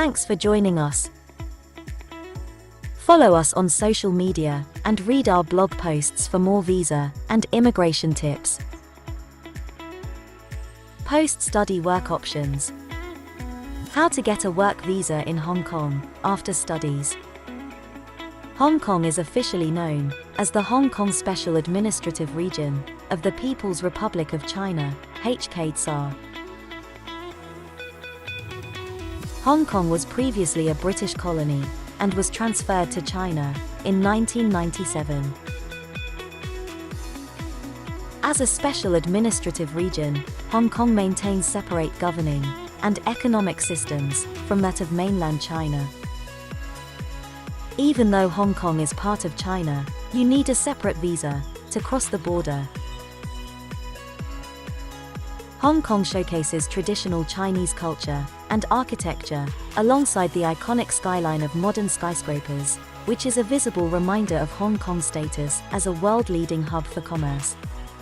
Thanks for joining us. Follow us on social media and read our blog posts for more visa and immigration tips. Post-study work options. How to get a work visa in Hong Kong after studies. Hong Kong is officially known as the Hong Kong Special Administrative Region of the People's Republic of China, HKSAR. Hong Kong was previously a British colony and was transferred to China in 1997. As a special administrative region, Hong Kong maintains separate governing and economic systems from that of mainland China. Even though Hong Kong is part of China, you need a separate visa to cross the border. Hong Kong showcases traditional Chinese culture and architecture, alongside the iconic skyline of modern skyscrapers, which is a visible reminder of Hong Kong's status as a world-leading hub for commerce,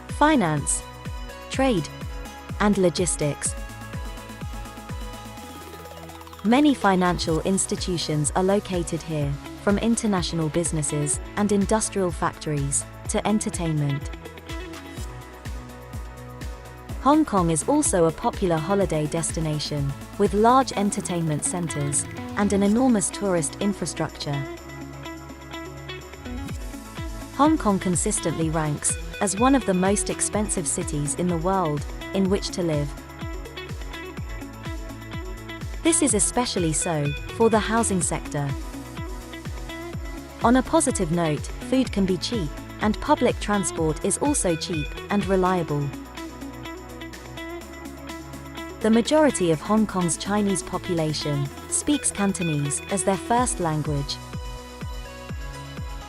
finance, trade, and logistics. Many financial institutions are located here, from international businesses and industrial factories to entertainment. Hong Kong is also a popular holiday destination, with large entertainment centers and an enormous tourist infrastructure. Hong Kong consistently ranks as one of the most expensive cities in the world in which to live. This is especially so for the housing sector. On a positive note, food can be cheap, and public transport is also cheap and reliable. The majority of Hong Kong's Chinese population speaks Cantonese as their first language.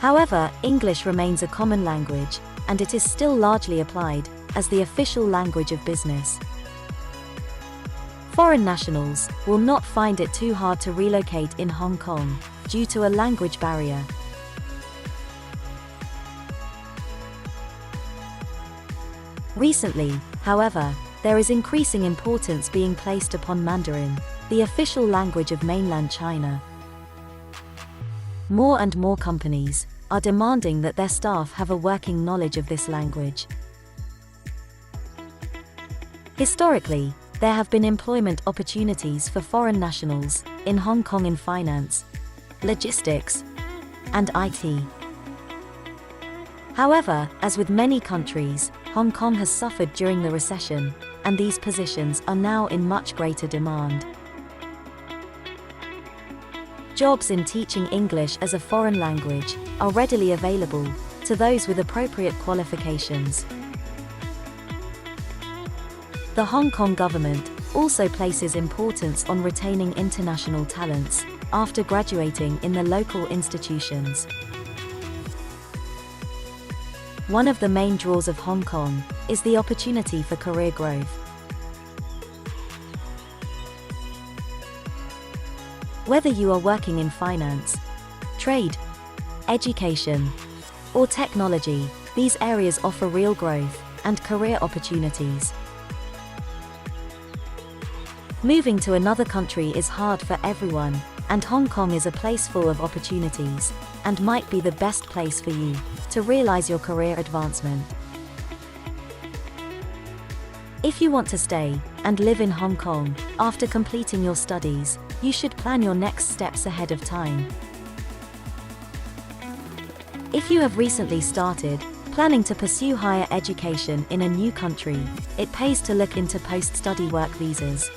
However, English remains a common language, and it is still largely applied as the official language of business. Foreign nationals will not find it too hard to relocate in Hong Kong due to a language barrier. Recently, however, there is increasing importance being placed upon Mandarin, the official language of mainland China. More and more companies are demanding that their staff have a working knowledge of this language. Historically, there have been employment opportunities for foreign nationals in Hong Kong in finance, logistics, and IT. However, as with many countries, Hong Kong has suffered during the recession, and these positions are now in much greater demand. Jobs in teaching English as a foreign language are readily available to those with appropriate qualifications. The Hong Kong government also places importance on retaining international talents after graduating in the local institutions. One of the main draws of Hong Kong is the opportunity for career growth. Whether you are working in finance, trade, education, or technology, these areas offer real growth and career opportunities. Moving to another country is hard for everyone, and Hong Kong is a place full of opportunities, and might be the best place for you to realize your career advancement. If you want to stay and live in Hong Kong after completing your studies, you should plan your next steps ahead of time. If you have recently started planning to pursue higher education in a new country, it pays to look into post-study work visas.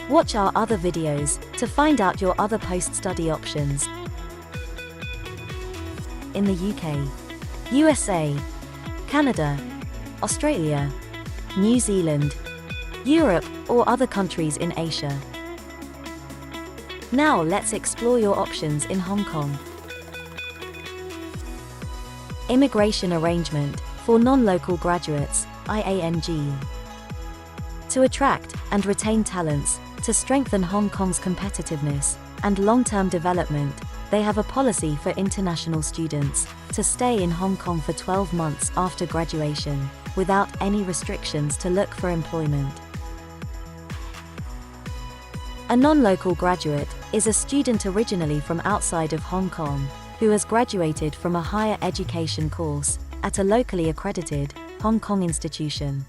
Watch our other videos to find out your other post-study options. In the UK, USA, Canada, Australia, New Zealand, Europe, or other countries in Asia. Now let's explore your options in Hong Kong. Immigration Arrangement for Non-Local Graduates, IANG. To attract and retain talents, to strengthen Hong Kong's competitiveness and long-term development, they have a policy for international students to stay in Hong Kong for 12 months after graduation, without any restrictions to look for employment. A non-local graduate is a student originally from outside of Hong Kong who has graduated from a higher education course at a locally accredited Hong Kong institution.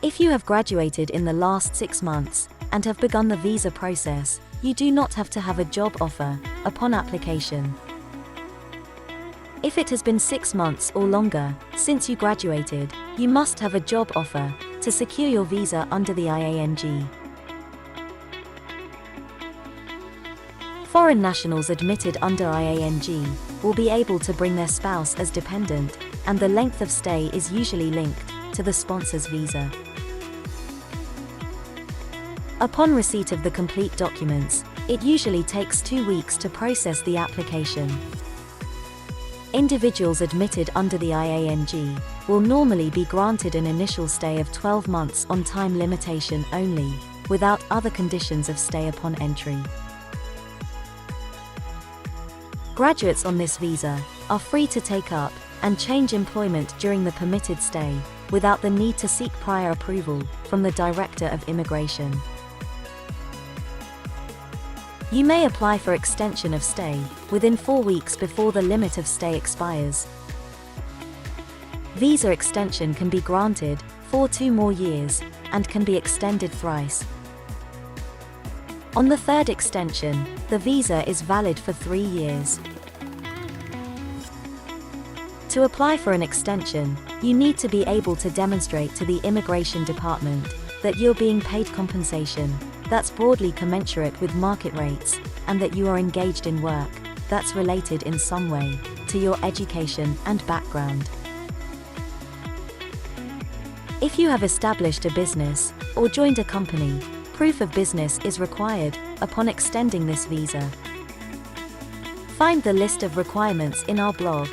If you have graduated in the last 6 months and have begun the visa process, you do not have to have a job offer upon application. If it has been 6 months or longer since you graduated, you must have a job offer to secure your visa under the IANG. Foreign nationals admitted under IANG will be able to bring their spouse as dependent, and the length of stay is usually linked to the sponsor's visa. Upon receipt of the complete documents, it usually takes 2 weeks to process the application. Individuals admitted under the IANG will normally be granted an initial stay of 12 months on time limitation only, without other conditions of stay upon entry. Graduates on this visa are free to take up and change employment during the permitted stay, without the need to seek prior approval from the Director of Immigration. You may apply for extension of stay within 4 weeks before the limit of stay expires. Visa extension can be granted for 2 more years and can be extended thrice. On the 3rd extension, the visa is valid for 3 years. To apply for an extension, you need to be able to demonstrate to the Immigration Department that you're being paid compensation that's broadly commensurate with market rates, and that you are engaged in work that's related in some way to your education and background. If you have established a business or joined a company, proof of business is required upon extending this visa. Find the list of requirements in our blog.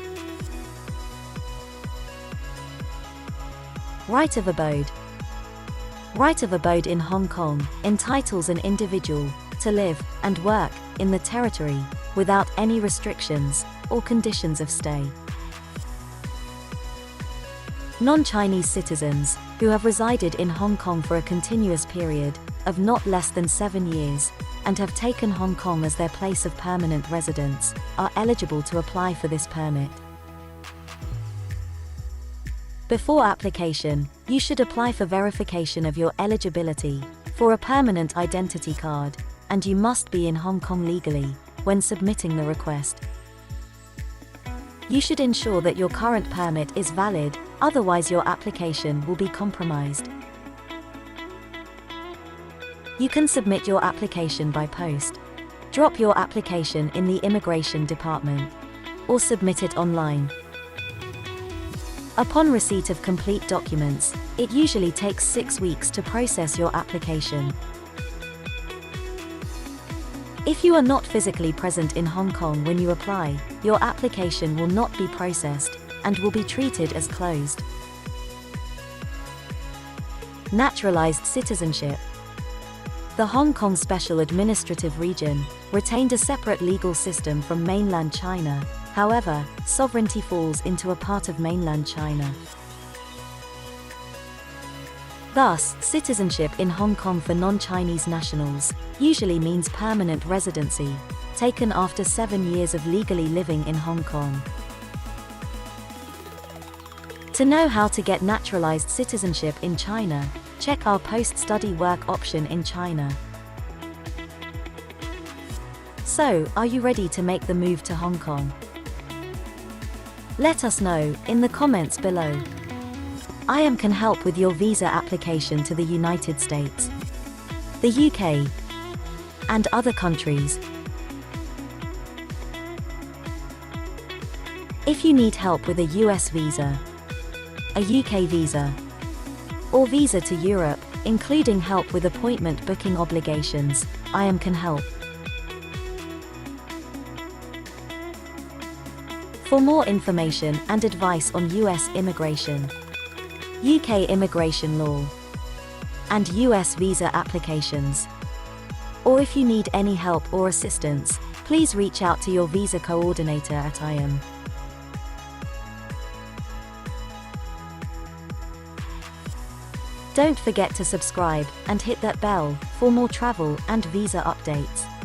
Right of abode. Right of abode in Hong Kong entitles an individual to live and work in the territory without any restrictions or conditions of stay. Non-Chinese citizens who have resided in Hong Kong for a continuous period of not less than 7 years and have taken Hong Kong as their place of permanent residence are eligible to apply for this permit. Before application, you should apply for verification of your eligibility for a permanent identity card, and you must be in Hong Kong legally when submitting the request. You should ensure that your current permit is valid, otherwise your application will be compromised. You can submit your application by post. Drop your application in the Immigration Department, or submit it online. Upon receipt of complete documents, it usually takes 6 weeks to process your application. If you are not physically present in Hong Kong when you apply, your application will not be processed and will be treated as closed. Naturalized citizenship. The Hong Kong Special Administrative Region retained a separate legal system from mainland China. However, sovereignty falls into a part of mainland China. Thus, citizenship in Hong Kong for non-Chinese nationals usually means permanent residency, taken after 7 years of legally living in Hong Kong. To know how to get naturalized citizenship in China, check our post-study work option in China. So, are you ready to make the move to Hong Kong? Let us know in the comments below. IANG can help with your visa application to the United States, the UK, and other countries. If you need help with a US visa, a UK visa, or visa to Europe, including help with appointment booking obligations, IANG can help. For more information and advice on US immigration, UK immigration law, and US visa applications, or if you need any help or assistance, please reach out to your visa coordinator at IANG. Don't forget to subscribe and hit that bell for more travel and visa updates.